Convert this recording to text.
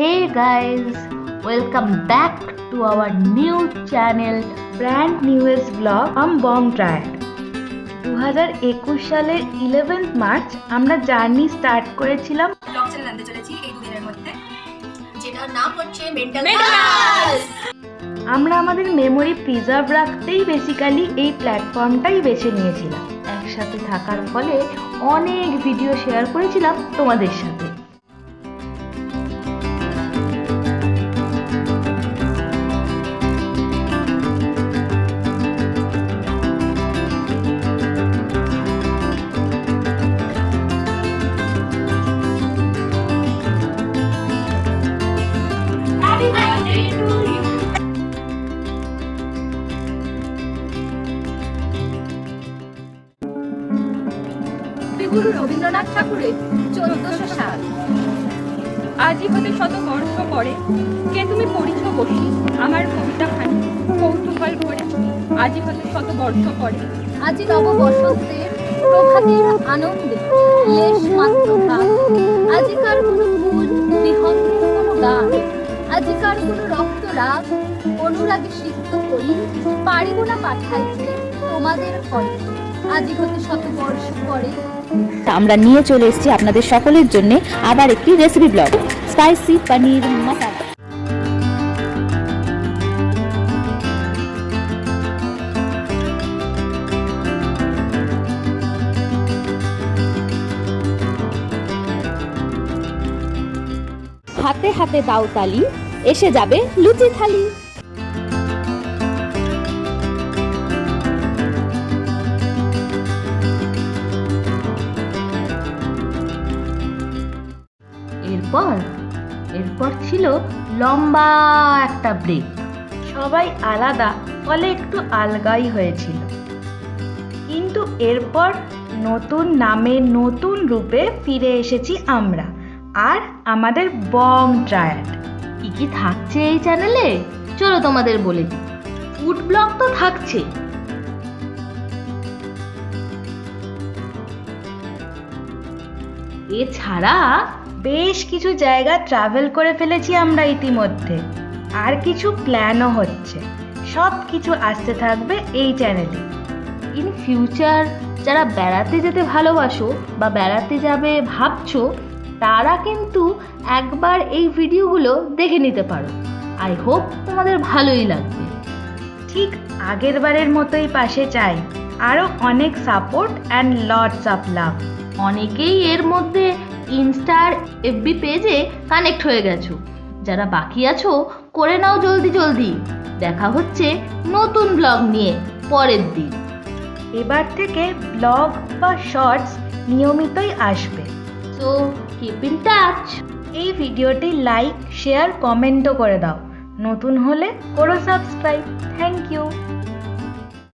Hey guys, welcome back to our new channel, brand newest vlog from Bong Triad. 2021 সালের 11th March আমরা journey start করেছিলাম blog channel আনতে চলেছি এই দুদিনের মধ্যে, যেটার নাম হচ্ছে মেন্টাল হেলথ। আমরা আমাদের মেমোরি প্রিজার্ভ রাখতেই বেসিক্যালি এই প্ল্যাটফর্মটাই বেছে নিয়েছিলাম। একসাথে থাকার ফলে অনেক ভিডিও শেয়ার করেছিলাম তোমাদের সাথে। কবিগুরু রবীন্দ্রনাথ ঠাকুরের 1400 সাল। আজি হতে শত বর্ষ পরে কে তুমি পড়িছ বসি আমার কবিতা খানি কৌতূহল ভরে। আজি হতে শত বর্ষ পরে আজি নব বসন্তের প্রভাতের আনন্দে লেশ মাত্র ভাব। আজিকার কোনো ফুল বিহঙ্গের কোনো গান, আজিকার কোনো রক্তরাগ অনুরাগে সিদ্ধ করি পারিব না পাঠাইতে তোমাদের ফলে। আজি হতে শত বর্ষ পরে আমরা নিয়ে চলে এসেছি আপনাদের সকলের জন্য আবার একটি রেসিপি ব্লগ, স্পাইসি পনির মশলা। হাতে হাতে দাও তালি, এসে যাবে লুচি থালি। এরপর ছিল লম্বা একটা ব্রেক। সবাই আলাদা ফলে একটু আলগাই হয়েছিল, কিন্তু এরপর নতুন নামে নতুন রূপে ফিরে এসেছি আমরা আর আমাদের বং ট্রায়াড। কি কি থাকছে এই চ্যানেলে চলো তোমাদের বলে দিই। ফুড ব্লগ তো থাকছে, এছাড়া বেশ কিছু জায়গা ট্রাভেল করে ফেলেছি আমরা ইতিমধ্যে, আর কিছু প্ল্যানও হচ্ছে। সব কিছু আসতে থাকবে এই চ্যানেলে। ইন ফিউচার যারা বেড়াতে যেতে ভালোবাসো বা বেড়াতে যাবে ভাবছো, তারা কিন্তু একবার এই ভিডিওগুলো দেখে নিতে পারো। আই হোপ তোমাদের ভালোই লাগবে। ঠিক আগের বারের মতোই পাশে চাই আরও অনেক support and lots of love. অনেকেই এর মধ্যে ইনস্টা আর এফবি পেজে কানেক্ট হয়ে গেছো, যারা বাকি আছো করে নাও জলদি জলদি। দেখা হচ্ছে নতুন ব্লগ নিয়ে পরের দিন। এবার থেকে ব্লগ বা শর্টস নিয়মিতই আসবে, সো কিপ ইন টাচ। এই ভিডিওটি লাইক, শেয়ার, কমেন্টও করে দাও। নতুন হলে করো সাবস্ক্রাইব। Thank you.